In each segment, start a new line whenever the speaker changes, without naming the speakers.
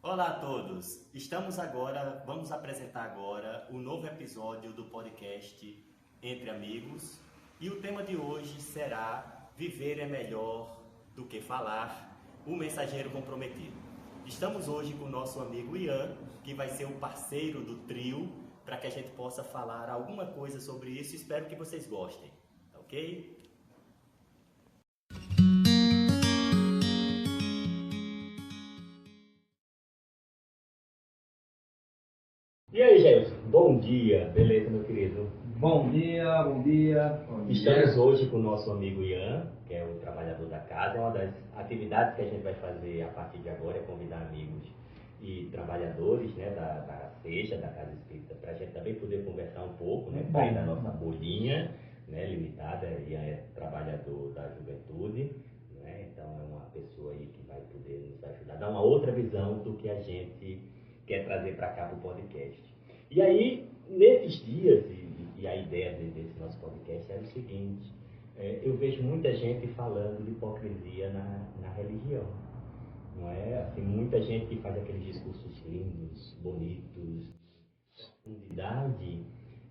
Olá a todos! Vamos apresentar agora o novo episódio do podcast Entre Amigos e o tema de hoje será Viver é melhor do que falar, o mensageiro comprometido. Estamos hoje com o nosso amigo Ian, que vai ser o parceiro do trio, para que a gente possa falar alguma coisa sobre isso. Espero que vocês gostem, ok? E aí, Gelson, bom dia, beleza, meu querido?
Bom dia, bom dia.
Estamos hoje com o nosso amigo Ian, que é o trabalhador da casa. Uma das atividades que a gente vai fazer a partir de agora é convidar amigos e trabalhadores, né, da Seja, da Casa Espírita, para a gente também poder conversar um pouco, né, sair da nossa bolinha, né, limitada. Ian é trabalhador da juventude, né, então é uma pessoa aí que vai poder nos ajudar, dar uma outra visão do que a gente quer trazer para cá para o podcast. E aí, nesses dias, e a ideia desse nosso podcast é o seguinte: eu vejo muita gente falando de hipocrisia na religião, não é? Assim, muita gente que faz aqueles discursos lindos, bonitos, profundidade,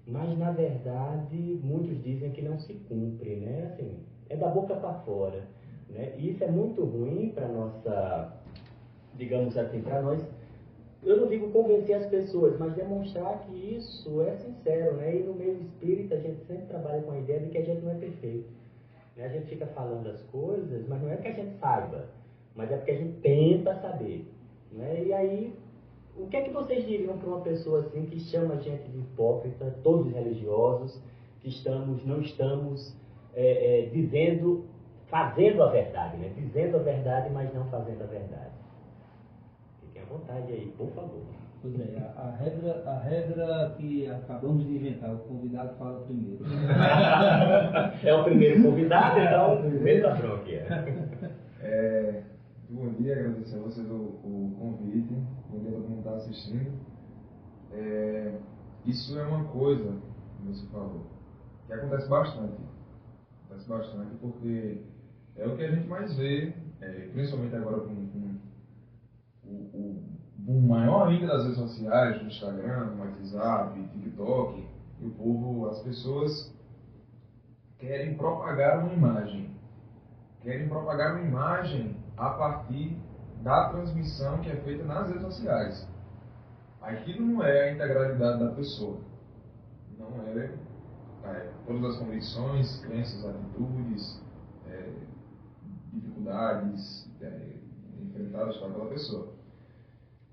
mas na verdade muitos dizem que não se cumpre, né? Assim, é da boca para fora, né? E isso é muito ruim para nossa, digamos assim, para nós. Eu não digo convencer as pessoas, mas demonstrar que isso é sincero, né? E no meio espírita a gente sempre trabalha com a ideia de que a gente não é perfeito, né? A gente fica falando as coisas, mas não é que a gente saiba, mas é porque a gente tenta saber, né? E aí, o que é que vocês diriam para uma pessoa assim que chama a gente de hipócrita, todos religiosos, que não estamos dizendo, fazendo a verdade, né? Dizendo a verdade, mas não fazendo a verdade? Fiquem à vontade aí, por favor.
Pois é, a regra que acabamos de inventar, o convidado fala primeiro.
É o primeiro convidado, então meta a bronca.
Bom dia, agradecer a vocês o convite, bom dia a todo mundo que está assistindo. Isso é uma coisa que você falou, que acontece bastante porque é o que a gente mais vê, principalmente agora com o maior ainda das redes sociais, no Instagram, no WhatsApp, TikTok, e as pessoas querem propagar uma imagem. Querem propagar uma imagem a partir da transmissão que é feita nas redes sociais. Aquilo não é a integralidade da pessoa. Não é todas as convicções, crenças, atitudes, dificuldades enfrentadas por aquela pessoa.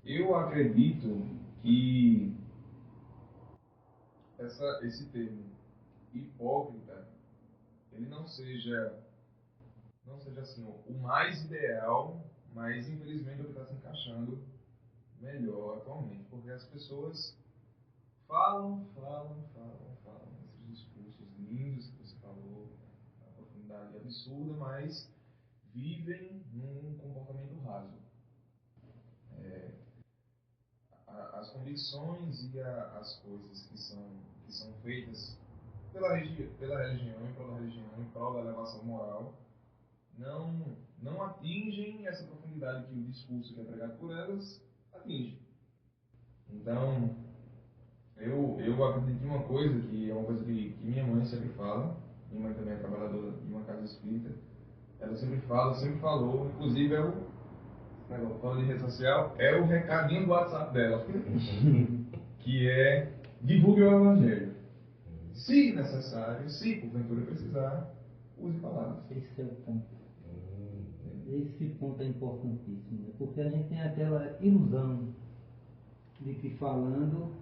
Eu acredito que esse termo hipócrita, ele não seja assim o mais ideal, mas infelizmente é o que está se encaixando melhor atualmente, porque as pessoas falam esses discursos lindos que você falou, a profundidade absurda, mas vivem num comportamento raso. As convicções e as coisas que são feitas pela religião, em prol da religião, em prol da elevação moral, não atingem essa profundidade que o discurso que é pregado por elas atinge. Então, eu acredito em uma coisa, que é uma coisa que minha mãe sempre fala. Minha mãe também é trabalhadora de uma casa espírita. Ela sempre falou, inclusive falando de rede social, é o recadinho do WhatsApp dela, que é: divulgue o Evangelho. Se necessário, se porventura precisar, use palavras.
Esse é o ponto. Esse ponto é importantíssimo, né? Porque a gente tem aquela ilusão de que falando,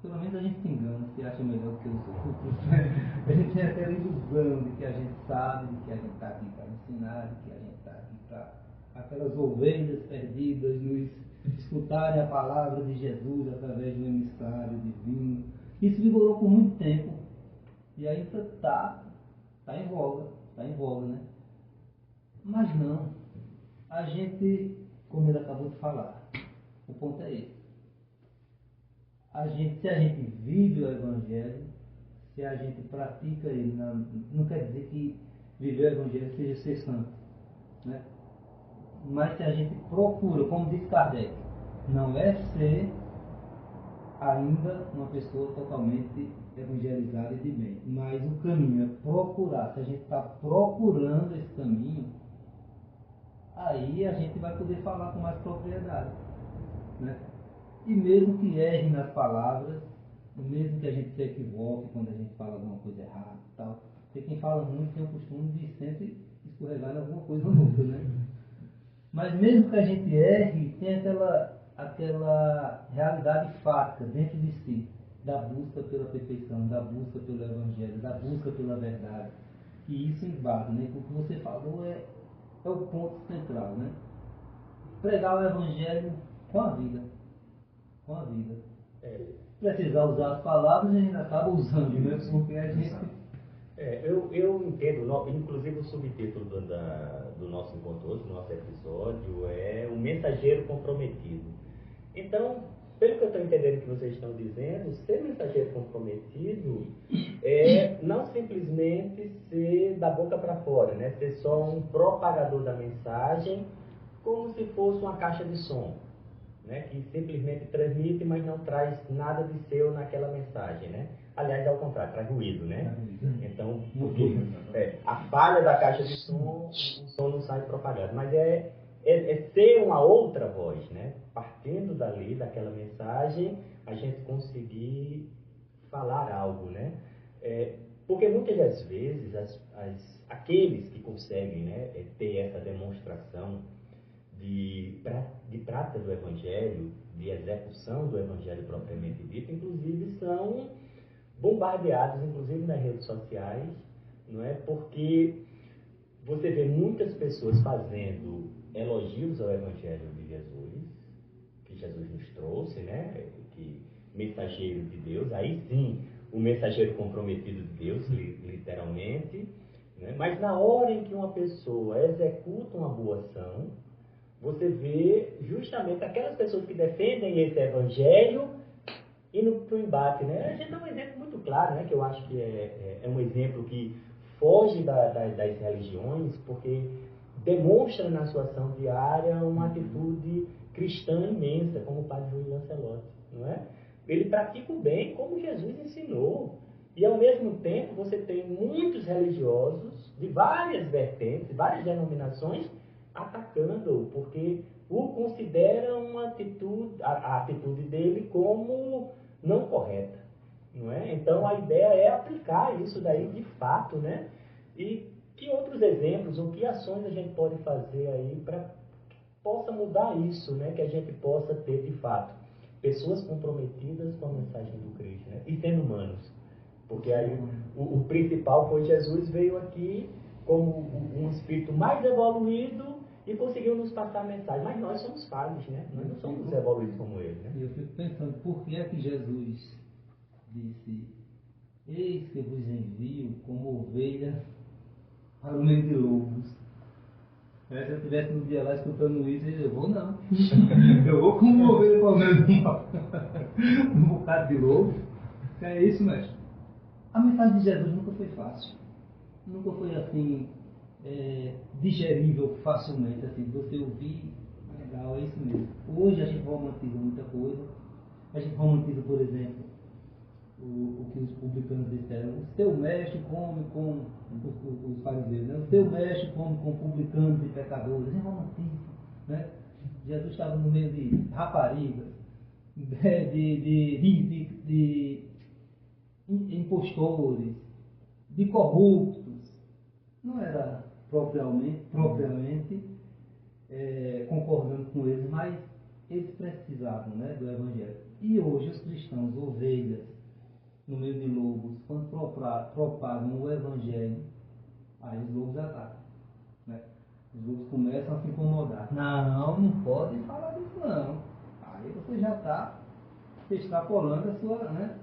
pelo menos a gente se engana, se acha melhor que os outros. A gente tem aquela ilusão de que a gente sabe, de que a gente está aqui para ensinar, de que a gente está aqui para aquelas ovelhas perdidas nos escutarem a palavra de Jesus através de um emissário divino. Isso vigorou por muito tempo e ainda está em voga, né? Mas não, a gente, como ele acabou de falar, o ponto é esse. Se a gente vive o Evangelho, se a gente pratica ele, não quer dizer que viver o Evangelho seja ser santo, né? Mas se a gente procura, como diz Kardec, não é ser ainda uma pessoa totalmente evangelizada e de bem, mas o caminho é procurar. Se a gente está procurando esse caminho, aí a gente vai poder falar com mais propriedade, né? E mesmo que erre nas palavras, mesmo que a gente se equivoque quando a gente fala alguma coisa errada e tal, porque quem fala muito tem o costume de sempre escorregar em alguma coisa ou outra, né? Mas mesmo que a gente erre, tem aquela realidade fática dentro de si, da busca pela perfeição, da busca pelo Evangelho, da busca pela verdade. E isso embate, né? O que você falou é o ponto central, né? Pregar o Evangelho com a vida. Com a vida. Precisar usar as palavras, a gente acaba usando, né? Porque a gente...
Eu entendo, inclusive o subtítulo do nosso encontro hoje, do nosso episódio, é o mensageiro comprometido. Então, pelo que eu estou entendendo que vocês estão dizendo, ser mensageiro comprometido é não simplesmente ser da boca para fora, né? Ser só um propagador da mensagem, como se fosse uma caixa de som, né? Que simplesmente transmite, mas não traz nada de seu naquela mensagem, né? Aliás, ao contrário, traz ruído, né? Então, porque a falha da caixa de som, o som não sai propagado. Mas é ser uma outra voz, né? Partindo dali, daquela mensagem, a gente conseguir falar algo, né? Porque muitas das vezes, aqueles que conseguem, né, ter essa demonstração de prática do Evangelho, de execução do Evangelho propriamente dito, inclusive são bombardeados, inclusive nas redes sociais, não é? Porque você vê muitas pessoas fazendo elogios ao Evangelho de Jesus, que Jesus nos trouxe, né? Que mensageiro de Deus, aí sim, o mensageiro comprometido de Deus, literalmente, né? Mas na hora em que uma pessoa executa uma boa ação, você vê justamente aquelas pessoas que defendem esse Evangelho indo para o embate, né? A gente dá um exemplo muito claro, né? Que eu acho que é um exemplo que foge das religiões, porque demonstra na sua ação diária uma atitude cristã imensa, como o padre Júlio Lancelotti, não é? Ele pratica o bem como Jesus ensinou. E ao mesmo tempo você tem muitos religiosos de várias vertentes, várias denominações, atacando-o, porque o consideram uma atitude, a atitude dele como não correta, não é? Então a ideia é aplicar isso daí de fato, né? E que outros exemplos ou que ações a gente pode fazer aí para que possa mudar isso, né? Que a gente possa ter de fato pessoas comprometidas com a mensagem do Cristo, né? E sendo humanos, porque aí o principal foi Jesus veio aqui como um espírito mais evoluído e conseguiu nos passar a mensagem. Mas nós somos falhos, né? Nós não somos evoluídos como ele, né?
Eu fico pensando, por que é que Jesus disse: eis que vos envio como ovelha para o meio de lobos? Se eu estivesse no dia lá escutando isso, eu vou não. Eu vou como ovelha para o meio de um bocado de lobo. É isso, mestre. A mensagem de Jesus nunca foi fácil. Nunca foi assim, digerível facilmente, assim, você ouvir, legal, é isso mesmo. Hoje a gente romantiza muita coisa. A gente romantiza, por exemplo, o que os publicanos disseram: o seu mestre come com os fariseus, né? O seu mestre come com publicanos e pecadores. A gente romantiza, né? Jesus estava no meio de raparigas, de impostores, de corruptos. Não era propriamente concordando com eles, mas eles precisavam, né, do Evangelho. E hoje os cristãos, ovelhas, no meio de lobos, quando propagam o Evangelho, aí os lobos atacam, né? Os lobos começam a se incomodar. Não pode falar disso não. Aí você já está extrapolando a sua, né?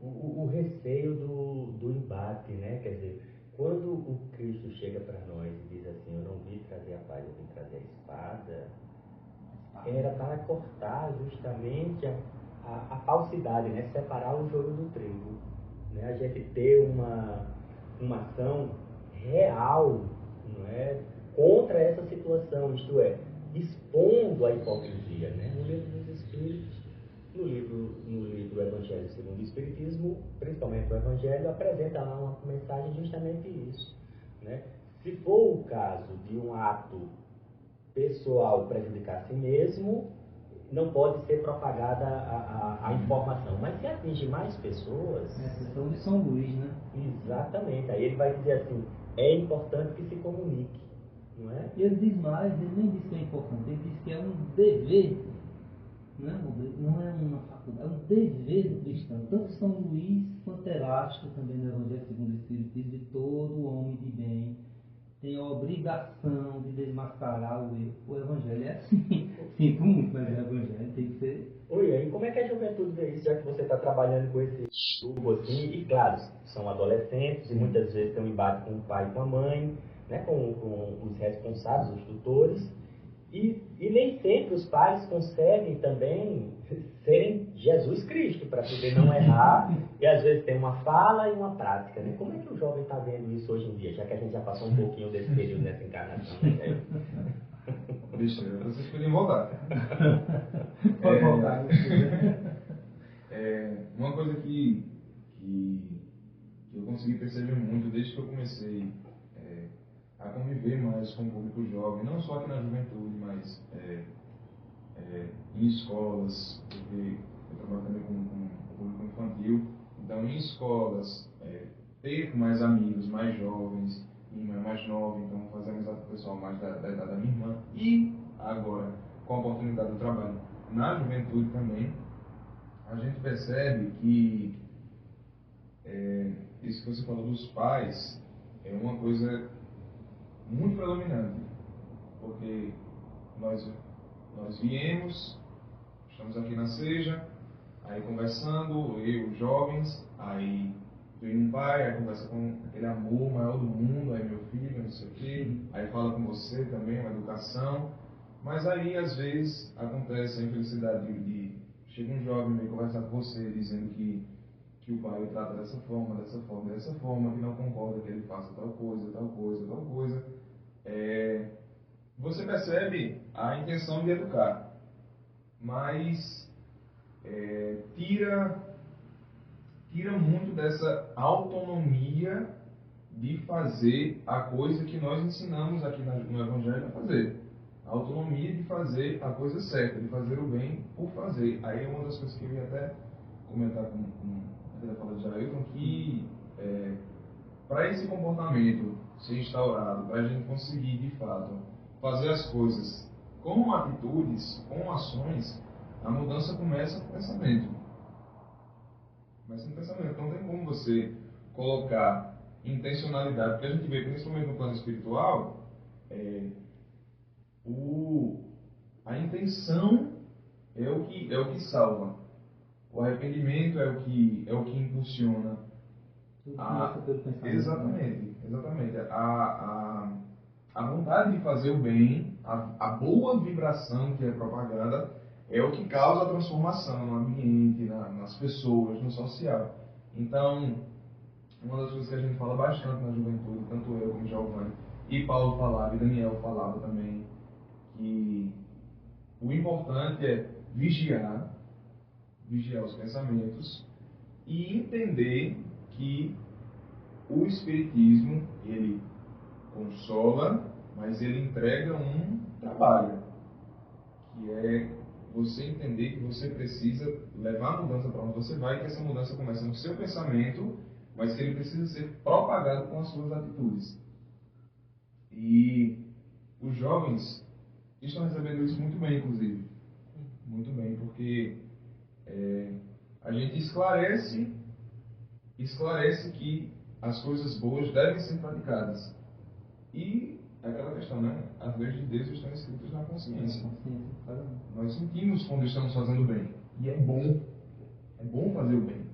O receio do embate, né? Quer dizer, quando o Cristo chega para nós e diz assim: eu não vim trazer a paz, eu vim trazer a espada, era para cortar justamente a falsidade, né? Separar o joio do trigo, né? A gente ter uma ação real, não é? Contra essa situação, isto é, expondo a hipocrisia, né? No livro dos Espíritos, no livro Evangelho segundo o Espiritismo, principalmente o Evangelho, apresenta lá uma mensagem justamente isso, né? Se for o caso de um ato pessoal prejudicar a si mesmo, não pode ser propagada a informação. Mas se atinge mais pessoas...
É a questão de São Luís, né?
Exatamente. Aí ele vai dizer assim, é importante que se comunique, não é?
E ele diz mais, ele nem diz que é importante, ele diz que é um dever, não é uma faculdade, é um dever do cristão. Tanto São Luís quanto Erasto, também no Evangelho segundo o Espiritismo, de todo homem de bem, tem a obrigação de desmascarar o erro. O Evangelho é assim. Sinto muito, mas o Evangelho tem que ser...
Oi, e como é que a juventude vê isso, já que você está trabalhando com esse grupo assim? E claro, são adolescentes e muitas vezes tem um embate com o pai e com a mãe, né, com os responsáveis, os tutores. E nem sempre os pais conseguem também serem Jesus Cristo, para poder não errar, e às vezes tem uma fala e uma prática, né? Como é que o jovem está vendo isso hoje em dia, já que a gente já passou um pouquinho desse período nessa encarnação, né?
Deixa eu, vocês podem voltar.
Pode voltar.
Uma coisa que eu consegui perceber muito desde que eu comecei a conviver mais com o público jovem, não só aqui na juventude, mas em escolas, porque eu trabalho também com o público infantil, então em escolas, ter mais amigos mais jovens, minha irmã é mais nova, então fazer amizade com o pessoal mais da idade da minha irmã, e agora, com a oportunidade do trabalho na juventude também, a gente percebe que isso que você falou dos pais é uma coisa muito predominante, porque nós viemos, estamos aqui na Seja, aí conversando, eu, jovens, aí vem um pai, aí conversa com aquele amor maior do mundo, aí meu filho, não sei o quê, aí fala com você também, uma educação, mas aí às vezes acontece a infelicidade de chega um jovem e conversar com você, dizendo que o pai o trata dessa forma, que não concorda que ele faça tal coisa. Você percebe a intenção de educar, mas tira muito dessa autonomia de fazer a coisa que nós ensinamos aqui no Evangelho a fazer. A autonomia de fazer a coisa certa, de fazer o bem por fazer. Aí é uma das coisas que eu ia até comentar com a fala de Jailton, que para esse comportamento ser instaurado, para a gente conseguir de fato fazer as coisas com atitudes, com ações, a mudança começa com o pensamento. Começa no pensamento. Não tem como você colocar intencionalidade, porque a gente vê, principalmente no plano espiritual, a intenção é o que salva. O arrependimento é o que impulsiona. Exatamente. A vontade de fazer o bem, a boa vibração que é propaganda, é o que causa a transformação no ambiente, nas pessoas, no social. Então, uma das coisas que a gente fala bastante na juventude, tanto eu como Giovanni, e Paulo falava, e Daniel falava também, que o importante é vigiar os pensamentos e entender que o Espiritismo, ele consola, mas ele entrega um trabalho, que é você entender que você precisa levar a mudança para onde você vai, e que essa mudança começa no seu pensamento, mas que ele precisa ser propagado com as suas atitudes. E os jovens estão recebendo isso muito bem, inclusive. Muito bem, porque a gente esclarece que as coisas boas devem ser praticadas. E é aquela questão, né? As leis de Deus estão escritas na consciência. Nós sentimos quando estamos fazendo bem. E é bom fazer o bem.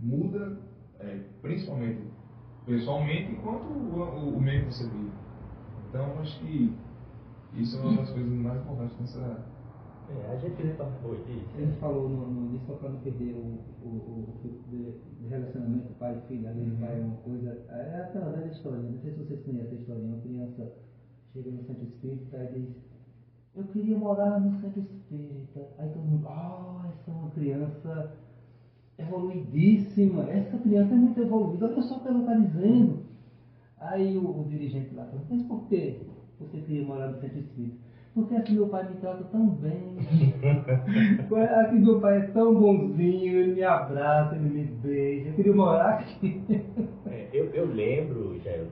Muda, principalmente pessoalmente, quanto o meio que você vive. Então, acho que isso é uma das coisas mais importantes nessa...
A gente
Ele falou no início para não perder o de relacionamento pai e filho, ali pai é uma coisa. É aquela velha história, não sei se vocês conhecem a história. Uma criança chega no centro espírita e diz: eu queria morar no centro espírita. Aí todo mundo, essa é uma criança evoluidíssima, essa criança é muito evoluída, olha só o que ela está dizendo. Aí o dirigente lá falou, mas por que você queria morar no centro espírita? Porque aqui meu pai me trata tão bem, aqui meu pai é tão bonzinho, ele me abraça, ele me beija, eu queria morar aqui.
Eu lembro, Jair,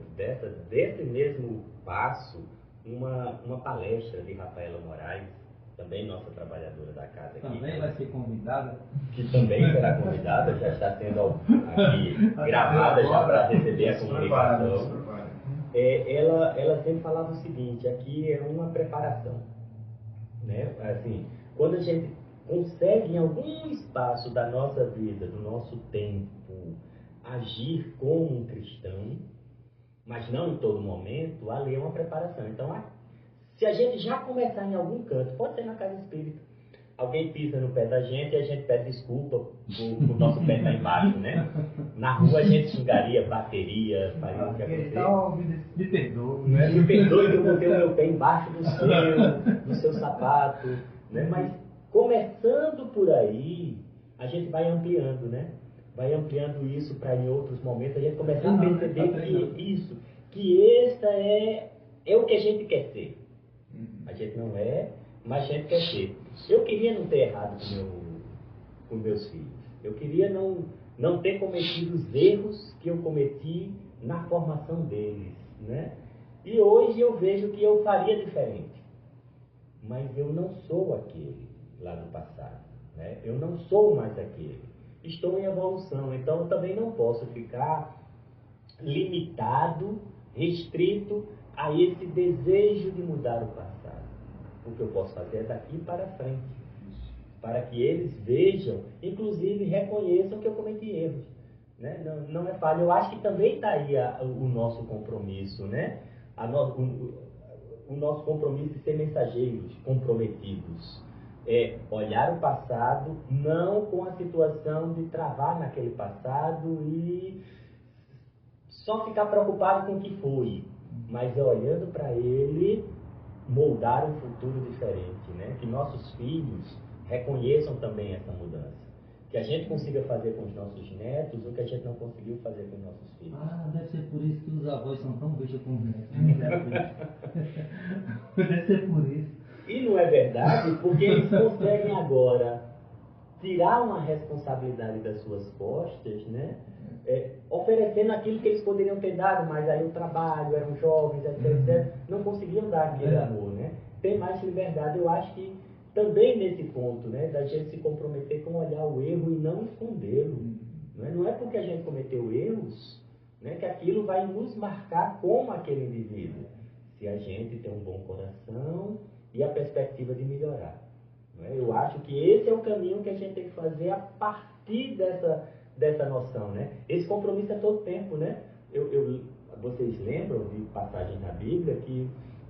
desse mesmo passo, uma palestra de Rafaela Moraes, também nossa trabalhadora da casa aqui.
Também vai ser convidada.
Que também será convidada, já está sendo aqui gravada já para receber a comunicação. Ela sempre falava o seguinte, aqui é uma preparação, né? Assim, quando a gente consegue em algum espaço da nossa vida, do nosso tempo, agir como um cristão, mas não em todo momento, ali é uma preparação. Então, se a gente já começar em algum canto, pode ser na casa espírita, alguém pisa no pé da gente e a gente pede desculpa por o nosso pé estar embaixo, né? Na rua a gente xingaria, bateria, faria o que acontecer.
Me perdoe,
né? Me perdoe que eu botei o meu pé embaixo do seu sapato, né? Mas começando por aí, a gente vai ampliando, né? Vai ampliando isso para em outros momentos a gente começar a perceber que esta é o que a gente quer ser. A gente não é, mas a gente quer ser. Eu queria não ter errado com meus filhos. Eu queria não ter cometido os erros que eu cometi na formação deles, né? E hoje eu vejo que eu faria diferente. Mas eu não sou aquele lá do passado, né? Eu não sou mais aquele. Estou em evolução, então eu também não posso ficar limitado, restrito a esse desejo de mudar o passado. O que eu posso fazer é daqui para frente, para que eles vejam, inclusive reconheçam que eu cometi erros, né? Não é falha. Eu acho que também está aí o nosso compromisso, né? O nosso compromisso de ser mensageiros comprometidos. É olhar o passado, não com a situação de travar naquele passado e só ficar preocupado com o que foi, mas é olhando para ele moldar um futuro diferente, né? Que nossos filhos reconheçam também essa mudança. Que a gente consiga fazer com os nossos netos o que a gente não conseguiu fazer com os nossos filhos.
Deve ser por isso que os avós são tão bestas com os netos. Deve ser por isso.
E não é verdade, porque eles conseguem agora tirar uma responsabilidade das suas costas, né? Oferecendo aquilo que eles poderiam ter dado, mas aí o trabalho, eram jovens, etc. Não conseguiam dar aquele amor, né? Tem mais liberdade. Eu acho que também nesse ponto, né, da gente se comprometer com olhar o erro e não escondê-lo. Não é porque a gente cometeu erros, né, que aquilo vai nos marcar como aquele indivíduo. Se a gente tem um bom coração e a perspectiva de melhorar. Eu acho que esse é o caminho que a gente tem que fazer a partir dessa noção, né? Esse compromisso é todo tempo, né? Vocês lembram de passagens na Bíblia que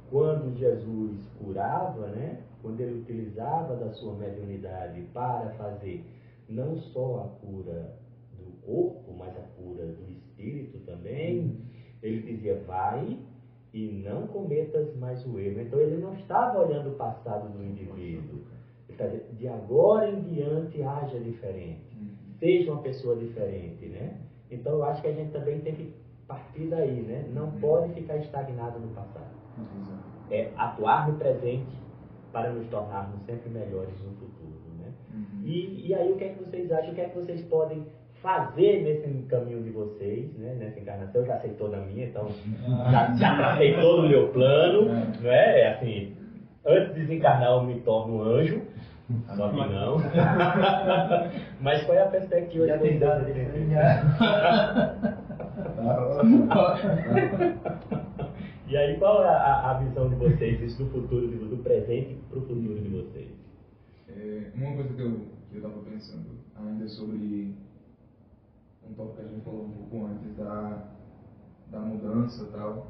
quando Jesus curava, né? Quando ele utilizava da sua mediunidade para fazer não só a cura do corpo, mas a cura do espírito também, ele dizia, vai e não cometas mais o erro. Então ele não estava olhando o passado do indivíduo. De agora em diante haja diferente, seja uma pessoa diferente, né? Então eu acho que a gente também tem que partir daí, né? Não pode ficar estagnado no passado. É atuar no presente para nos tornarmos sempre melhores no futuro, né? E aí o que é que vocês acham? O que é que vocês podem fazer nesse caminho de vocês, né? Nessa encarnação? Eu já sei toda a minha, então já tracei todo o meu plano, né? Assim, antes de desencarnar eu me torno um anjo. Só que não. Mas qual é a perspectiva de vocês? E aí, qual é a visão de vocês, isso do futuro, do presente para o futuro de vocês?
Uma coisa que eu estava pensando ainda sobre um tópico que a gente falou um pouco antes da mudança e tal,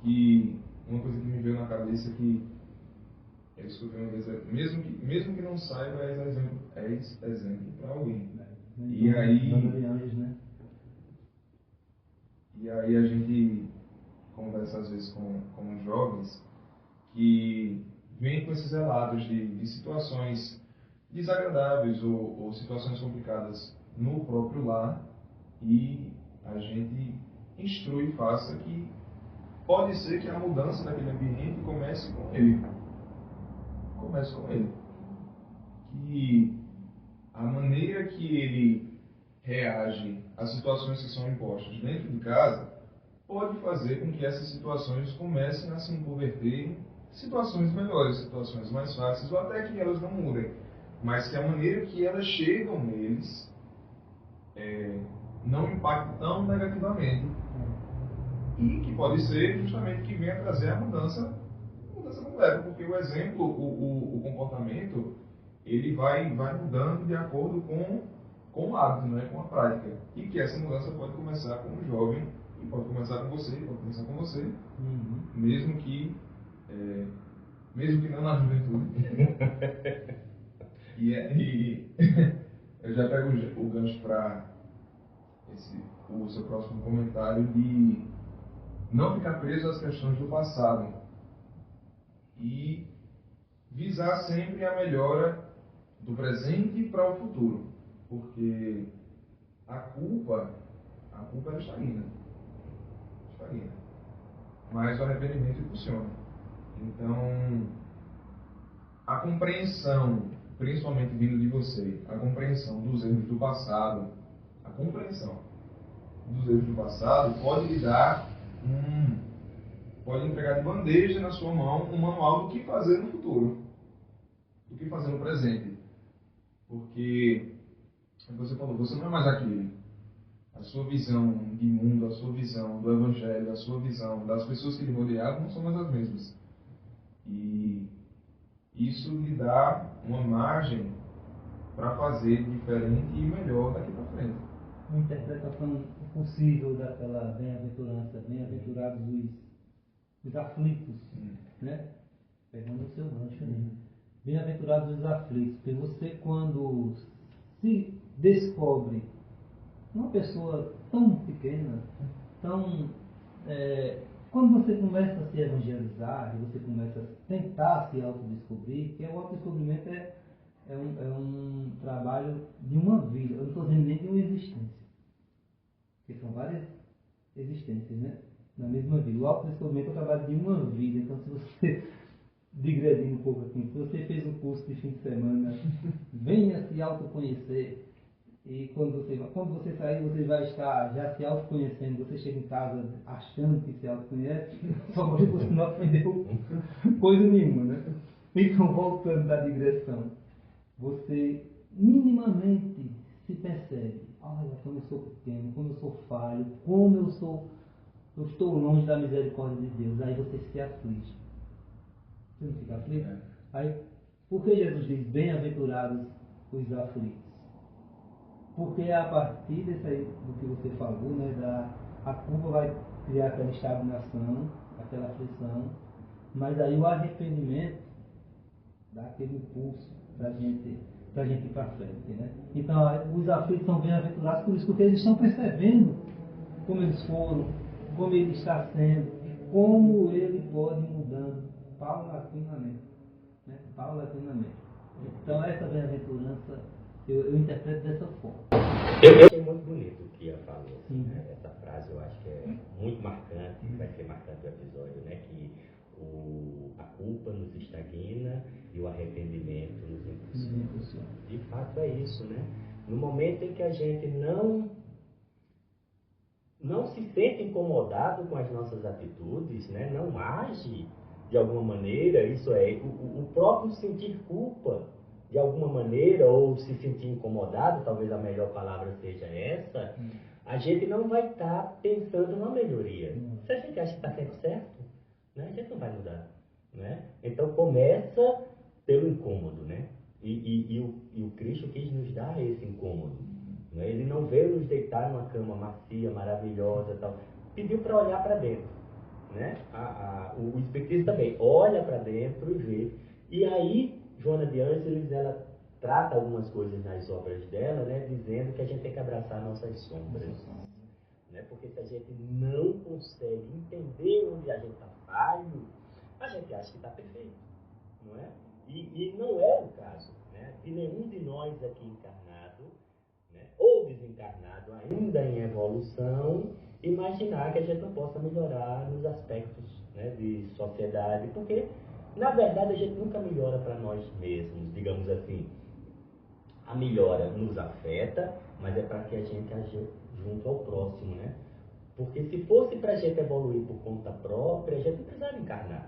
que uma coisa que me veio na cabeça é que eu escutei uma vez, mesmo que não saiba, és exemplo para alguém. E aí a gente conversa às vezes com os jovens que vem com esses relatos de situações desagradáveis ou situações complicadas no próprio lar, e a gente instrui e faça que pode ser que a mudança daquele ambiente comece com ele. Comece com ele. Que a maneira que ele reage às situações que são impostas dentro de casa pode fazer com que essas situações comecem a se converter em situações melhores, situações mais fáceis, ou até que elas não mudem, mas que a maneira que elas chegam neles não impacte tão negativamente, e que pode ser justamente que venha trazer a mudança completa, porque o exemplo, o comportamento, ele vai mudando de acordo com o hábito, né, com a prática, e que essa mudança pode começar com um jovem, e pode começar com você, mesmo que não na juventude. E eu já pego o gancho para o seu próximo comentário de não ficar preso às questões do passado e visar sempre a melhora do presente para o futuro, porque a culpa ela estagna, mas o arrependimento impulsiona. Então, a compreensão, principalmente vindo de você, a compreensão dos erros do passado, pode lhe dar pode entregar de bandeja na sua mão um manual do que fazer no futuro, do que fazer no presente. Porque, como você falou, você não é mais aquele. A sua visão de mundo, a sua visão do Evangelho, a sua visão das pessoas que lhe rodeavam não são mais as mesmas. E isso lhe dá uma margem para fazer diferente e melhor daqui para frente.
Uma interpretação possível daquela bem-aventurança, bem-aventurados os aflitos, né? Pegando o seu gancho aí. Bem-aventurados os aflitos, porque você, quando se descobre uma pessoa tão pequena, quando você começa a se evangelizar e você começa a tentar se autodescobrir, que o autodescobrimento é um trabalho de uma vida, eu não estou dizendo nem de uma existência, porque são várias existências, né? Na mesma vida. O autodescobrimento é o trabalho de uma vida. Então, se você, digredindo um pouco aqui, se você fez um curso de fim de semana, venha se autoconhecer, e quando você sair, você vai estar já se autoconhecendo. Você chega em casa achando que se autoconhece, só porque você não aprendeu coisa nenhuma, né? Então, voltando da digressão, você minimamente se percebe: olha, como eu sou pequeno, como eu sou falho, como eu estou longe da misericórdia de Deus. Aí você se aflige. Você não fica aflito? Aí, por que Jesus diz: bem-aventurados os aflitos? Porque a partir desse aí, do que você falou, né, a culpa vai criar aquela estagnação, aquela aflição, mas aí o arrependimento dá aquele impulso para a gente ir para frente, né? Então, os aflitos são bem-aventurados por isso, porque eles estão percebendo como eles foram, como ele está sendo, e como ele pode ir mudando paulatinamente, né? Paulatinamente. Então, essa bem-aventurança eu interpreto dessa forma.
Eu achei muito bonito o que a falou. Né? Essa frase eu acho que é muito marcante, vai ser marcante o episódio, né? Que a culpa nos estagna e o arrependimento nos impulsiona. De fato é isso, né? No momento em que a gente não se sente incomodado com as nossas atitudes, né? Não age de alguma maneira, isso é, o próprio sentir culpa de alguma maneira, ou se sentir incomodado, talvez a melhor palavra seja essa, a gente não vai estar pensando numa melhoria. Se a gente acha que está sempre certo, né? A gente não vai mudar. Né? Então começa pelo incômodo, né? E o Cristo quis nos dar esse incômodo. Né? Ele não veio nos deitar numa cama macia, maravilhosa, tal. Pediu para olhar para dentro. Né? O Espiritismo também olha para dentro e vê. E aí, Joana de Ângeles, ela trata algumas coisas nas obras dela, né? Dizendo que a gente tem que abraçar nossas sombras. Né? Porque se a gente não consegue entender onde a gente está falho, a gente acha que está perfeito. não é? E não é o caso, né? De nenhum de nós aqui encarnado, né, ou desencarnado, ainda em evolução, imaginar que a gente não possa melhorar nos aspectos, né, de sociedade, porque, na verdade, a gente nunca melhora para nós mesmos, digamos assim. A melhora nos afeta, mas é para que a gente aja junto ao próximo, né? Porque se fosse para a gente evoluir por conta própria, a gente não precisava encarnar.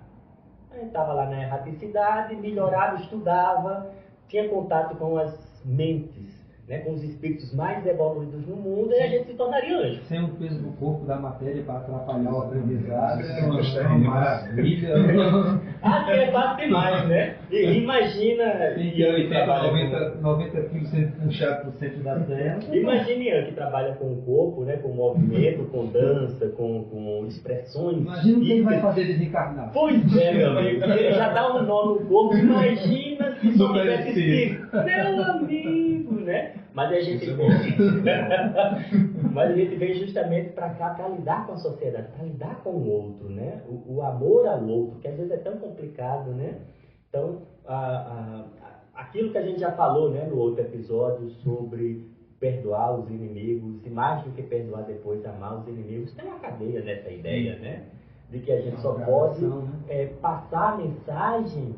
A gente estava lá na erraticidade, melhorava, estudava, tinha contato com as mentes, né, com os espíritos mais evoluídos no mundo, e a gente se tornaria anjo.
Sem o peso do corpo da matéria para atrapalhar o aprendizado, é uma maravilha.
Ah, é fácil demais, né? E imagina...
Tem 90 quilos sendo puxado para o centro da terra.
Imagine Ian, que trabalha com o corpo, né, com movimento, com dança, com expressões.
Imagina o que ele vai fazer desencarnar.
Pois é, meu amigo. Ele já dá um nó no corpo. Imagina se só tivesse espírito. Meu amigo, né? Mas a gente vem justamente para cá para lidar com a sociedade, para lidar com o outro, né? O amor ao outro, que às vezes é tão complicado, né? Então, aquilo que a gente já falou, né, no outro episódio sobre perdoar os inimigos, e mais do que perdoar depois amar os inimigos, tem uma cadeia nessa ideia, né? De que a gente só pode passar a mensagem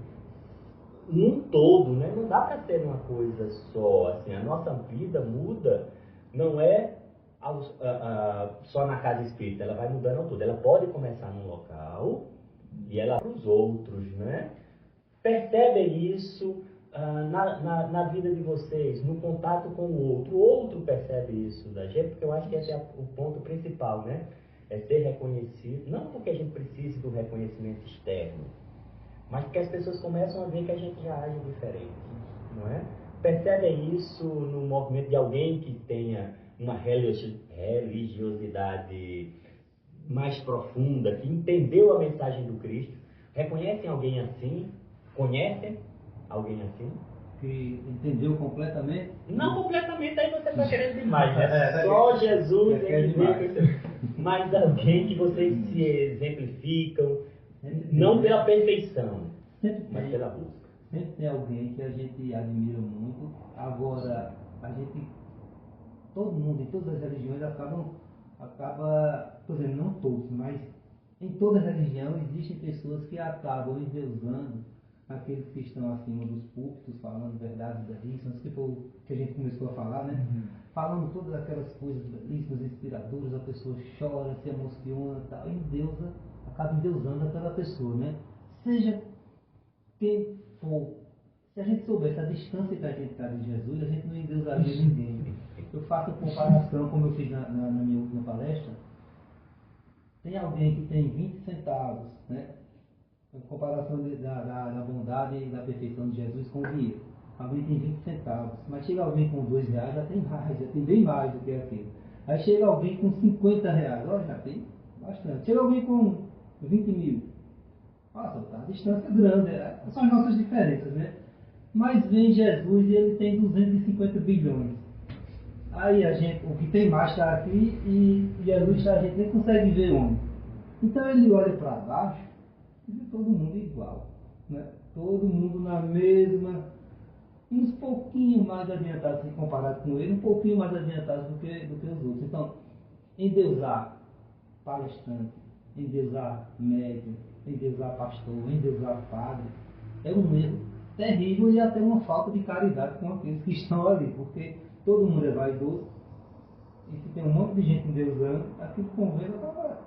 num todo, né? Não dá para ser uma coisa só, assim, a nossa vida muda, não é só na casa espírita, ela vai mudando ao todo. Ela pode começar num local e ela para os outros, né? Percebem isso na vida de vocês, no contato com o outro percebe isso da gente, porque eu acho que esse é o ponto principal, né? É ser reconhecido, não porque a gente precise do reconhecimento externo, mas porque as pessoas começam a ver que a gente já age diferente, não é? Percebem isso no movimento de alguém que tenha uma religiosidade mais profunda, que entendeu a mensagem do Cristo. Reconhecem alguém assim? Conhecem alguém assim?
Que entendeu completamente?
Não completamente, aí você está querendo demais, né? Só Jesus é que mas alguém que vocês se exemplificam, não pela perfeição, mas pela busca.
Sempre tem alguém que a gente admira muito. Agora, todo mundo, em todas as religiões, por exemplo, não todos, mas em toda religião existem pessoas que acabam endeusando aqueles que estão acima dos púlpitos, falando verdades belíssimas, que foi o que a gente começou a falar, né? Falando todas aquelas coisas belíssimas, inspiradoras, a pessoa chora, se emociona e tal, e acaba endeusando aquela pessoa, né? Seja quem for. Se a gente soubesse a distância que a gente está de Jesus, a gente não endeusaria ninguém. Eu faço comparação, como eu fiz na minha última palestra. Tem alguém que tem 20 centavos, né? A comparação da bondade e da perfeição de Jesus com o dinheiro. Alguém tem 20 centavos, mas chega alguém com R$2, já tem mais, já tem bem mais do que aquilo. Aí chega alguém com R$50, olha, já tem bastante. Chega alguém com 20 mil. Nossa, tá, a distância é grande, são as nossas diferenças, né? Mas vem Jesus e ele tem 250 bilhões. Aí o que tem mais está aqui e Jesus a gente nem consegue ver onde. Então ele olha para baixo e vê todo mundo igual, né? Todo mundo na mesma, uns pouquinho mais adiantados se comparado com ele, um pouquinho mais adiantados do que os outros. Então, endeusar palestrante, endeusar médium, endeusar pastor, endeusar padre, é um erro terrível e até uma falta de caridade com aqueles que estão ali, porque todo mundo é vaidoso e se tem um monte de gente endeusando, aquilo convém acaba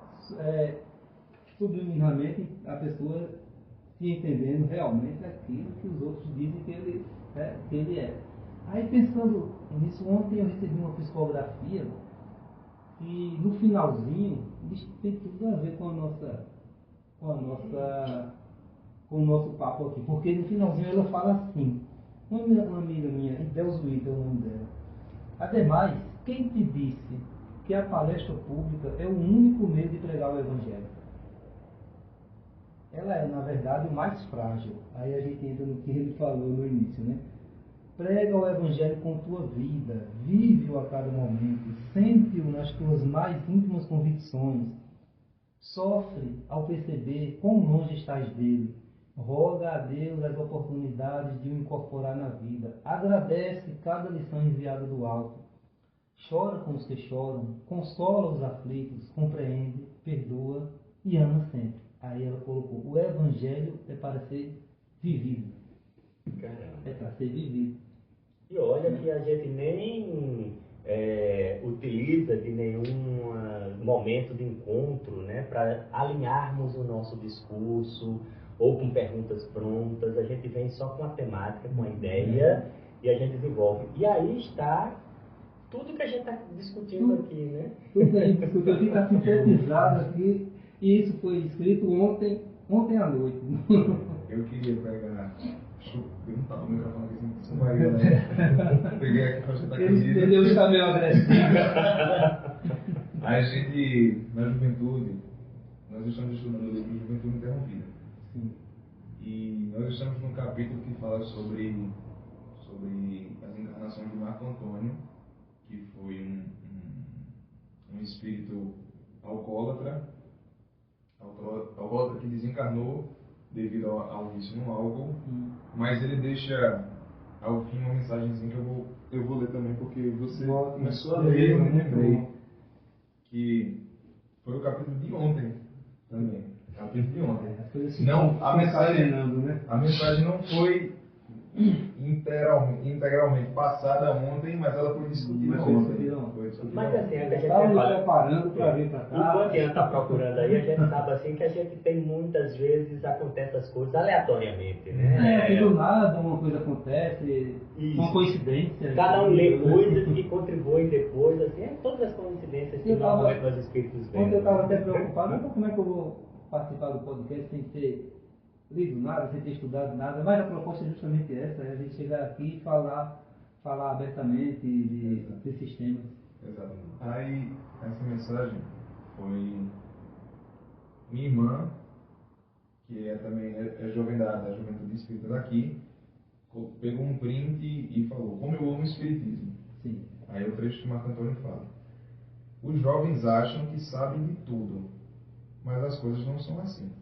subliminamente a pessoa se entendendo realmente aquilo que os outros dizem que ele é. Aí pensando nisso, ontem eu recebi uma psicografia e no finalzinho tem tudo a ver com o nosso papo aqui, porque no finalzinho ela fala assim, uma amiga minha, Idelzuíta é o nome dela. Ademais, quem te disse que a palestra pública é o único meio de pregar o Evangelho? Ela é, na verdade, o mais frágil. Aí a gente entra no que ele falou no início, né? Prega o Evangelho com tua vida, vive-o a cada momento, sente-o nas tuas mais íntimas convicções, sofre ao perceber quão longe estás dele, Roga a Deus as oportunidades de o incorporar na vida. Agradece cada lição enviada do alto. Chora com os que choram, consola os aflitos, compreende, perdoa e ama sempre. Aí ela colocou, o Evangelho é para ser vivido.
Caramba.
É para ser vivido.
E olha que a gente nem utiliza de nenhum momento de encontro, né, para alinharmos o nosso discurso ou com perguntas prontas. A gente vem só com a temática, com a ideia e a gente desenvolve. E aí está tudo que a gente está discutindo aqui, né?
Tudo que a gente discutiu aqui está sintetizado aqui e isso foi escrito ontem à noite.
Eu queria pegar. Deixa eu perguntar no microfone aqui, se não vai, né? Peguei aqui pra ajeitar a
Ele
camisa.
entendeu que está meio agressivo.
A gente, na juventude, nós estamos estudando o livro Juventude Interrompida.
Sim.
E nós estamos num capítulo que fala sobre as encarnações de Marco Antônio, que foi um espírito alcoólatra que desencarnou devido ao vício no álcool, mas ele deixa ao fim uma mensagenzinha que eu vou ler também, porque você começou a ler e eu me lembrei, que foi o capítulo de ontem também, capítulo de ontem. Não, a mensagem não foi integralmente passada ontem, mas ela foi discutida ontem.
Mas assim, a gente
estava me preparando para vir para cá.
Enquanto a gente está procurando aí, a gente sabe assim que a gente tem muitas vezes, acontece as coisas aleatoriamente, né?
Do nada uma coisa acontece,
Isso.
uma coincidência.
Cada um lê coisas que contribuem depois, assim, todas as coincidências que normalmente nós espíritos vemos.
Ontem eu estava até preocupado, mas como é que eu vou participar do podcast sem ter lido nada, sem ter estudado nada, mas a proposta é justamente essa, é a gente chegar aqui e falar abertamente desses temas.
Exato. Aí, essa mensagem foi minha irmã, que também é jovem da Juventude Espírita daqui, pegou um print e falou, como eu amo o Espiritismo.
Sim.
Aí o trecho que Marco Antônio fala. Os jovens acham que sabem de tudo, mas as coisas não são assim.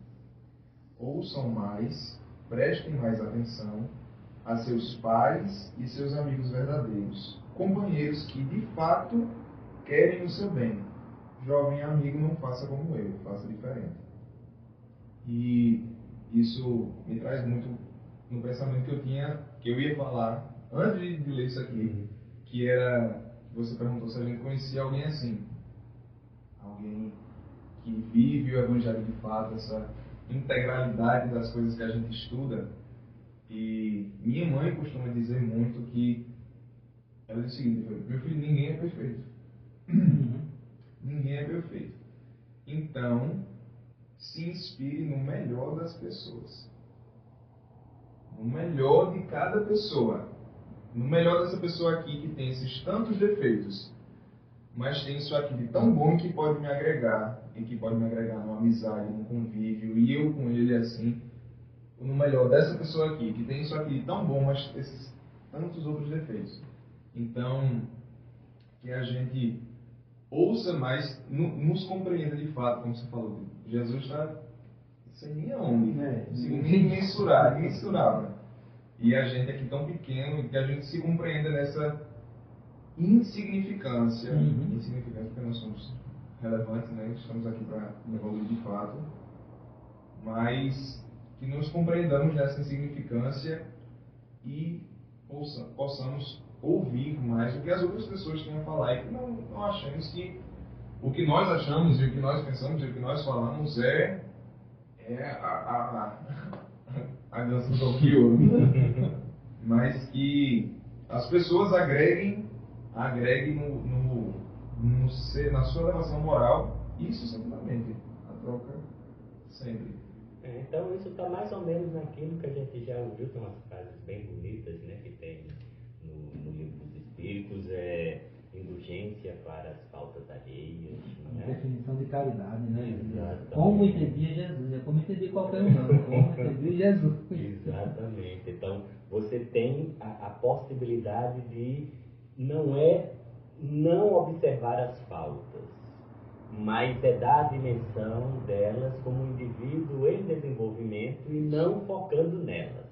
Ouçam mais, prestem mais atenção a seus pais e seus amigos verdadeiros, companheiros que de fato querem o seu bem. Jovem amigo, não faça como eu, faça diferente. E isso me traz muito no pensamento que eu ia falar antes de ler isso aqui, que era, você perguntou se a gente conhecia alguém assim, alguém que vive o Evangelho de fato, essa integralidade das coisas que a gente estuda. E minha mãe costuma dizer muito que ela diz o seguinte, meu filho, ninguém é perfeito. Ninguém é perfeito. Então, se inspire no melhor das pessoas. No melhor de cada pessoa. No melhor dessa pessoa aqui que tem esses tantos defeitos, mas tem isso aqui de tão bom que pode me agregar, e que pode me agregar numa amizade, num convívio, e eu com ele assim, no melhor dessa pessoa aqui, que tem isso aqui de tão bom, mas esses tantos outros defeitos. Então, que a gente ouça mais, nos compreenda de fato, como você falou. Jesus está sem nem aonde, imensurável. E a gente aqui tão pequeno, que a gente se compreenda nessa insignificância, insignificância porque nós somos relevantes, né? Estamos aqui para evoluir de fato, mas que nos compreendamos nessa insignificância e possamos ouvir mais do que as outras pessoas têm a falar, e que não achemos que o que nós achamos e o que nós pensamos e o que nós falamos é a dança do Tokyo, mas que as pessoas agreguem na sua elevação moral, isso simplesmente, a troca sempre.
Então isso está mais ou menos naquilo que a gente já ouviu, tem umas frases bem bonitas, né, que tem no livro dos Espíritos, indulgência para as faltas alheias, não é?
Definição de caridade, né?
Exatamente.
Como entendia Jesus, é como entendia qualquer um, não. Como entendia Jesus.
Exatamente. Então você tem a possibilidade de não observar as faltas, mas é dar a dimensão delas como um indivíduo em desenvolvimento e não focando nelas,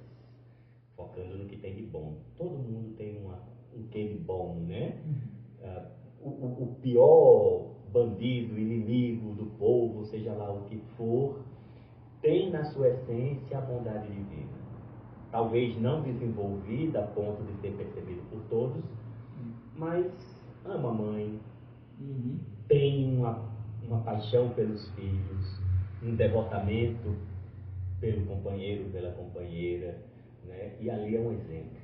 focando no que tem de bom. Todo mundo tem um quê de bom, né? O pior bandido, inimigo do povo, seja lá o que for, tem na sua essência a bondade divina. Talvez não desenvolvida a ponto de ser percebido por todos, mas ama a mãe, tem uma paixão pelos filhos, um devotamento pelo companheiro, pela companheira, né? E ali é um exemplo,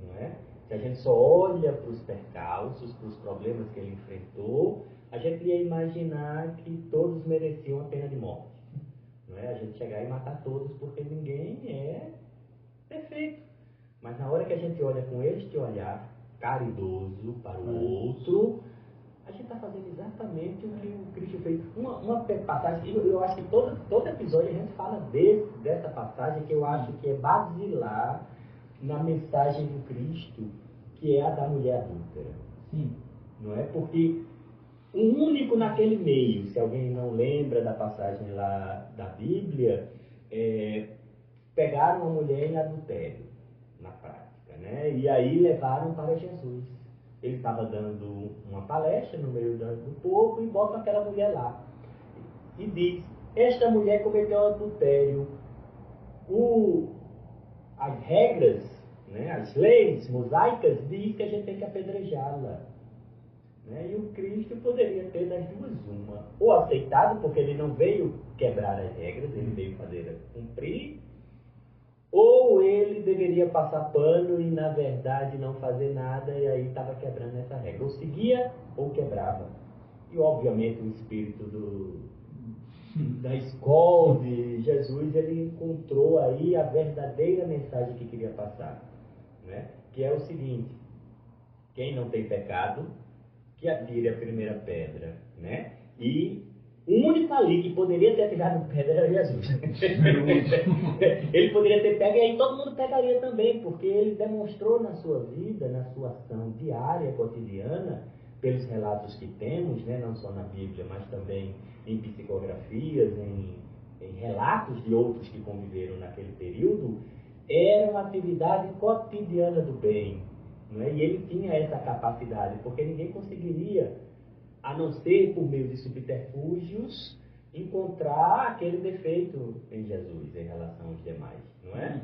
não é? Se a gente só olha para os percalços, para os problemas que ele enfrentou, a gente ia imaginar que todos mereciam a pena de morte, não é? A gente chegar e matar todos, porque ninguém é perfeito. Mas na hora que a gente olha com este olhar caridoso para o outro, a gente está fazendo exatamente o que o Cristo fez. Uma passagem, eu acho que todo episódio a gente fala dessa passagem, que eu acho que é basilar na mensagem do Cristo, que é a da mulher adúltera.
Sim.
Não é? Porque o único naquele meio, se alguém não lembra da passagem lá da Bíblia, pegaram uma mulher em adultério, na prática, né? E aí levaram para Jesus. Ele estava dando uma palestra no meio do povo e botam aquela mulher lá. E diz, esta mulher cometeu adultério. As regras, né, as leis mosaicas diz que a gente tem que apedrejá-la. Né? E o Cristo poderia ter das duas uma. Ou aceitado, porque ele não veio quebrar as regras, ele veio fazer cumprir. Ou ele deveria passar pano e, na verdade, não fazer nada, e aí estava quebrando essa regra. Ou seguia ou quebrava. E, obviamente, o espírito da escola de Jesus, ele encontrou aí a verdadeira mensagem que queria passar. Né? Que é o seguinte, quem não tem pecado, que atire a primeira pedra. Né? E o único ali que poderia ter tirado pedra era Jesus. Ele poderia ter pego e aí todo mundo pegaria também, porque ele demonstrou na sua vida, na sua ação diária, cotidiana, pelos relatos que temos, né, não só na Bíblia, mas também em psicografias, em relatos de outros que conviveram naquele período, era uma atividade cotidiana do bem. Não é? E ele tinha essa capacidade, porque ninguém conseguiria, a não ser por meio de subterfúgios, encontrar aquele defeito em Jesus em relação aos demais, não é?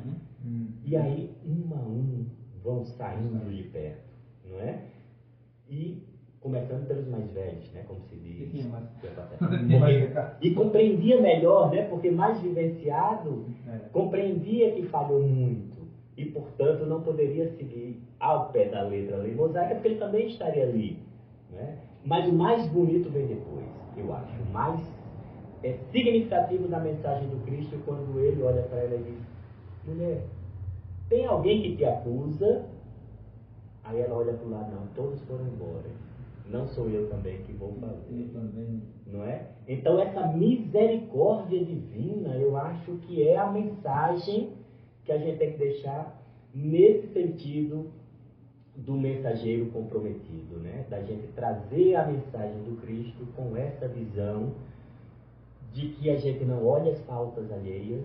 E aí, um a um, vão saindo de perto, não é? E começando pelos mais velhos, né? Como se diz. E compreendia melhor, né? Porque mais vivenciado, compreendia que falhou muito. E, portanto, não poderia seguir ao pé da letra a lei mosaica, porque ele também estaria ali, né? Mas o mais bonito vem depois, eu acho. O mais significativo da mensagem do Cristo é quando ele olha para ela e diz, mulher, tem alguém que te acusa? Aí ela olha para o lado, não, todos foram embora. Não sou eu também que vou fazer.
Eu também.
Não é? Então essa misericórdia divina, eu acho que é a mensagem que a gente tem que deixar nesse sentido do mensageiro comprometido, né? Da gente trazer a mensagem do Cristo com essa visão de que a gente não olha as faltas alheias,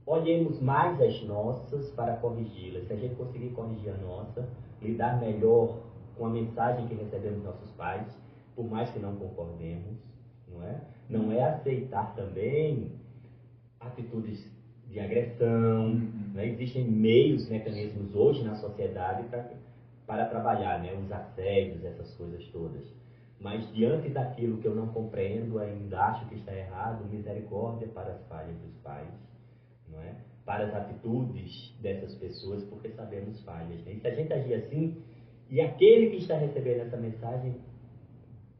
olhemos mais as nossas para corrigi-las. Se a gente conseguir corrigir a nossa, lidar melhor com a mensagem que recebemos dos nossos pais, por mais que não concordemos, não é? Não é aceitar também atitudes de agressão, né? Existem meios, mecanismos hoje na sociedade para trabalhar, né? Os assédios, essas coisas todas. Mas diante daquilo que eu não compreendo, ainda acho que está errado, misericórdia para as falhas dos pais, não é? Para as atitudes dessas pessoas, porque sabemos falhas. Né? E se a gente agir assim, e aquele que está recebendo essa mensagem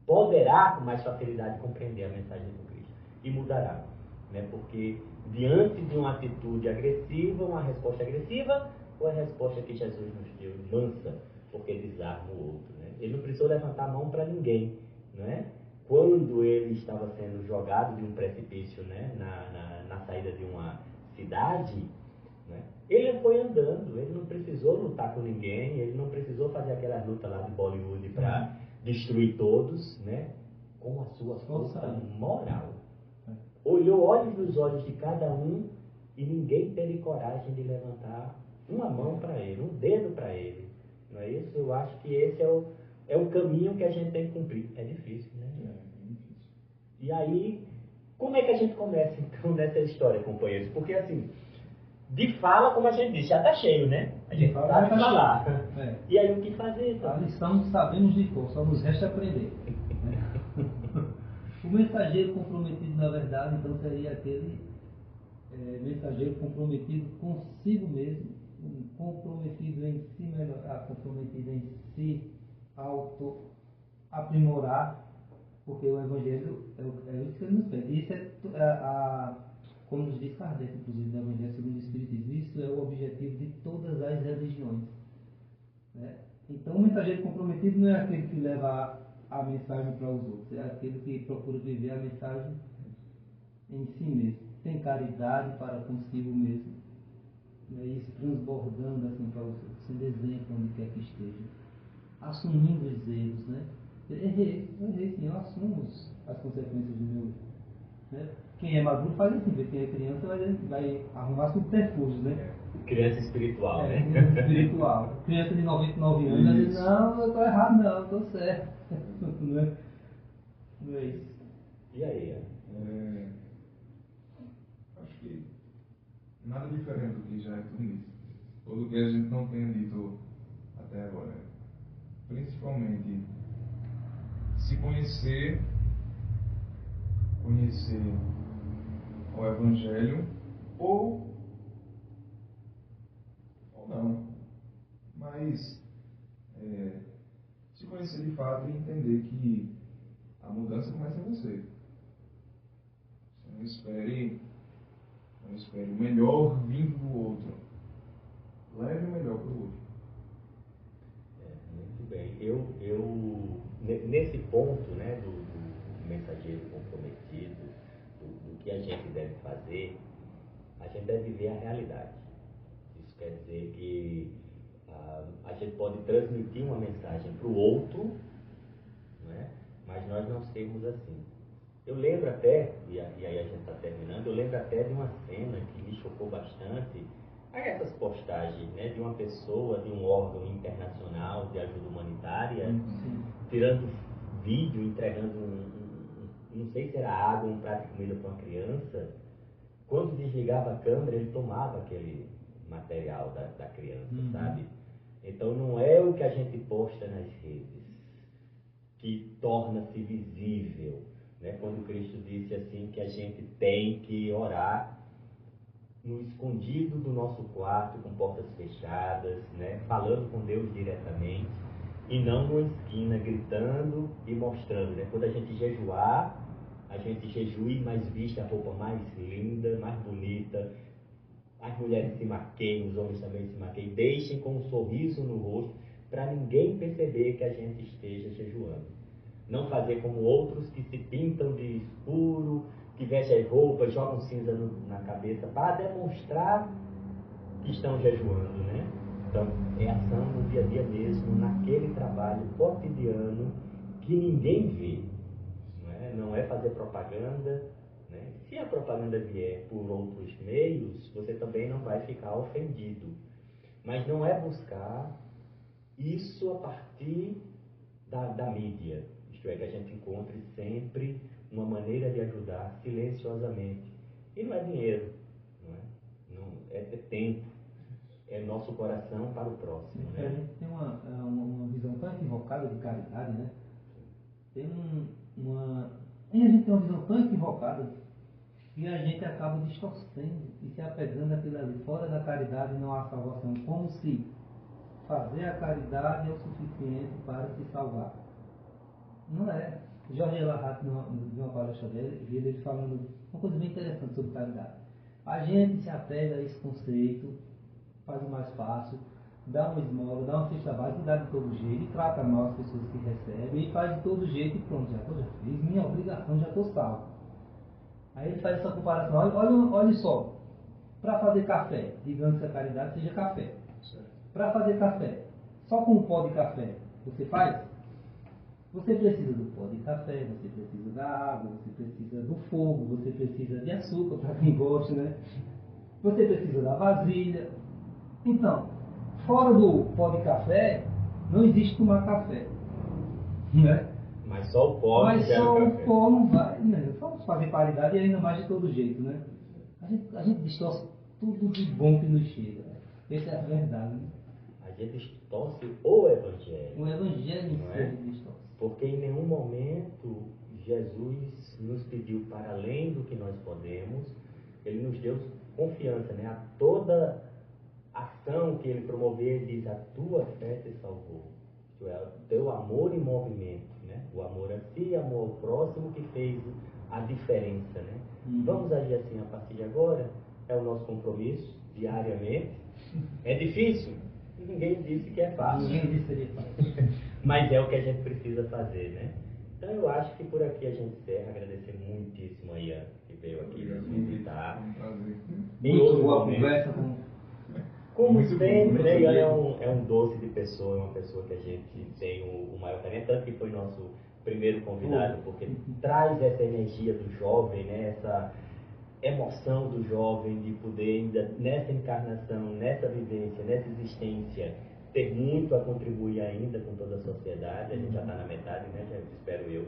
poderá com mais facilidade compreender a mensagem do Cristo e mudará, né? Porque diante de uma atitude agressiva, uma resposta agressiva, ou a resposta que Jesus nos deu, mansa, porque desarma o outro, né? Ele não precisou levantar a mão para ninguém, né? Quando ele estava sendo jogado de um precipício, né? na saída de uma cidade, né? Ele foi andando, ele não precisou lutar com ninguém, ele não precisou fazer aquela luta lá de Bollywood para destruir todos, né? com a sua
Força
força
aí.
moral. Olhou olhos nos olhos de cada um e ninguém teve coragem de levantar uma mão para ele, um dedo para ele. Não é isso? Eu acho que esse é o caminho que a gente tem que cumprir. É difícil, né? E aí, como é que a gente começa então nessa história, companheiros? Porque assim, de fala, como a gente disse, já está cheio, né? A gente sabe falar.
É.
E aí o que fazer?
A
Então?
lição sabemos de cor, só nos resta aprender. O mensageiro comprometido, na verdade, então seria aquele mensageiro comprometido consigo mesmo, comprometido em se melhorar, comprometido em se auto-aprimorar, porque o Evangelho é isso que ele nos pede. Isso como nos diz Kardec, inclusive, no Evangelho segundo o Espiritismo, isso é o objetivo de todas as religiões. Né? Então, o mensageiro comprometido não é aquele que leva a mensagem para os outros, é aquele que procura viver a mensagem em si mesmo, tem caridade para consigo mesmo, né? Isso transbordando assim para os outros, sendo exemplo onde quer que esteja, assumindo os erros, né? Errei sim, eu assumo as consequências do meu erro. Né? Quem é maduro faz assim, quem é criança vai arrumar subterfúgios, né?
Criança espiritual, né?
Criança espiritual. Criança de 99 anos, ela diz, não, eu estou errado não, eu estou certo. Não é isso.
E aí?
Acho que nada diferente do que já é tudo isso. Tudo que a gente não tenha dito até agora. Principalmente se conhecer o Evangelho ou não. Mas se conhecer de fato e entender que a mudança começa em você. Você não espere o melhor vindo do outro. Leve o melhor para o outro.
Muito bem. Nesse ponto, né, do mensageiro comprometido, do que a gente deve fazer, a gente deve viver a realidade. Isso quer dizer que a gente pode transmitir uma mensagem para o outro, né, mas nós não sermos assim. Eu lembro até, e aí a gente está terminando, eu lembro até de uma cena que me chocou bastante, essas postagens, né, de uma pessoa, de um órgão internacional de ajuda humanitária, tirando vídeo, entregando não sei se era água, um prato de comida para uma criança. Quando desligava a câmera, ele tomava aquele material da criança, sabe? Então não é o que a gente posta nas redes que torna-se visível, né? Quando Cristo disse assim que a gente tem que orar no escondido do nosso quarto, com portas fechadas, né? Falando com Deus diretamente, e não numa esquina gritando e mostrando, né? Quando a gente jejuar, a gente jejue, mas viste a roupa mais linda, mais bonita. As mulheres se maqueiam, os homens também se maqueiam, deixem com um sorriso no rosto, para ninguém perceber que a gente esteja jejuando. Não fazer como outros que se pintam de escuro, que vestem as roupas, jogam cinza na cabeça, para demonstrar que estão jejuando, né? Então, é ação no dia a dia mesmo, naquele trabalho cotidiano que ninguém vê. Não é fazer propaganda, né? Se a propaganda vier por outros meios, você também não vai ficar ofendido. Mas não é buscar isso a partir da mídia. Isto é, que a gente encontre sempre uma maneira de ajudar silenciosamente. E não é dinheiro, não é ter tempo. É nosso coração para o próximo.
A gente tem uma visão tão equivocada de caridade, né? E a gente tem uma visão tão equivocada que a gente acaba distorcendo e se apegando àquilo ali. Fora da caridade não há salvação. Como se fazer a caridade é o suficiente para se salvar. Não é. Jorge Elahart, numa palestra dele, ele falando uma coisa bem interessante sobre caridade. A gente se apega a esse conceito, faz o mais fácil, dá uma esmola, dá uma cesta básica, dá de todo jeito, e trata mal as pessoas que recebem, e faz de todo jeito, e pronto, já fiz minha obrigação, já estou salvo. Aí ele faz essa comparação, olha só, para fazer café, digamos que a caridade seja café. Para fazer café, só com um pó de café, você faz? Você precisa do pó de café, você precisa da água, você precisa do fogo, você precisa de açúcar, para quem gosta, né? Você precisa da vasilha. Então, fora do pó de café, não existe tomar café, né?
Mas só o pó
Mas
não gera
só
café.
o pó não vai, né? Vamos fazer paridade e ainda mais de todo jeito, né? A gente distorce tudo de bom que nos chega. Essa é a verdade, né?
A gente distorce o Evangelho.
O Evangelho em
Não
si
é?
a gente distorce.
Porque em nenhum momento Jesus nos pediu para além do que nós podemos, Ele nos deu confiança, né? A toda ação que Ele promoveu, Ele diz, a tua fé te salvou. Isto é, o teu amor em movimento, né? O amor a si e amor ao próximo que fez a diferença, né? Vamos agir assim a partir de agora? É o nosso compromisso, diariamente. É difícil? Ninguém disse que é fácil.
Ninguém disse que seria fácil.
Mas é o que a gente precisa fazer, né? Então eu acho que por aqui a gente encerra. Agradecer muitíssimo a Ian que veio aqui nos visitar.
Um prazer.
Em
Muito
outro
boa
momento.
conversa com...
Como
Muito
sempre,
bom,
né?
muito
Ian
bom.
é um doce de pessoa, é uma pessoa que a gente tem o maior carinho, tanto que foi nosso primeiro convidado, porque traz essa energia do jovem, né? Essa emoção do jovem de poder ainda nessa encarnação, nessa vivência, nessa existência, ter muito a contribuir ainda com toda a sociedade. A gente já está na metade, né? Já espero eu.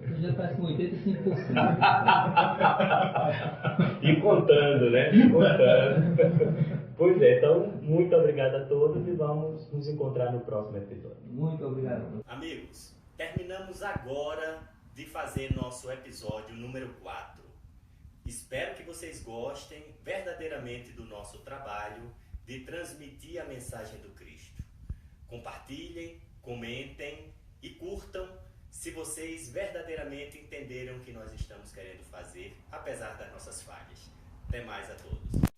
Você já está com 85%.
E contando, né? E contando. Pois é, então, muito obrigado a todos e vamos nos encontrar no próximo episódio.
Muito obrigado.
Amigos, terminamos agora de fazer nosso episódio número 4. Espero que vocês gostem verdadeiramente do nosso trabalho de transmitir a mensagem do Cristo. Compartilhem, comentem e curtam se vocês verdadeiramente entenderam o que nós estamos querendo fazer, apesar das nossas falhas. Até mais a todos.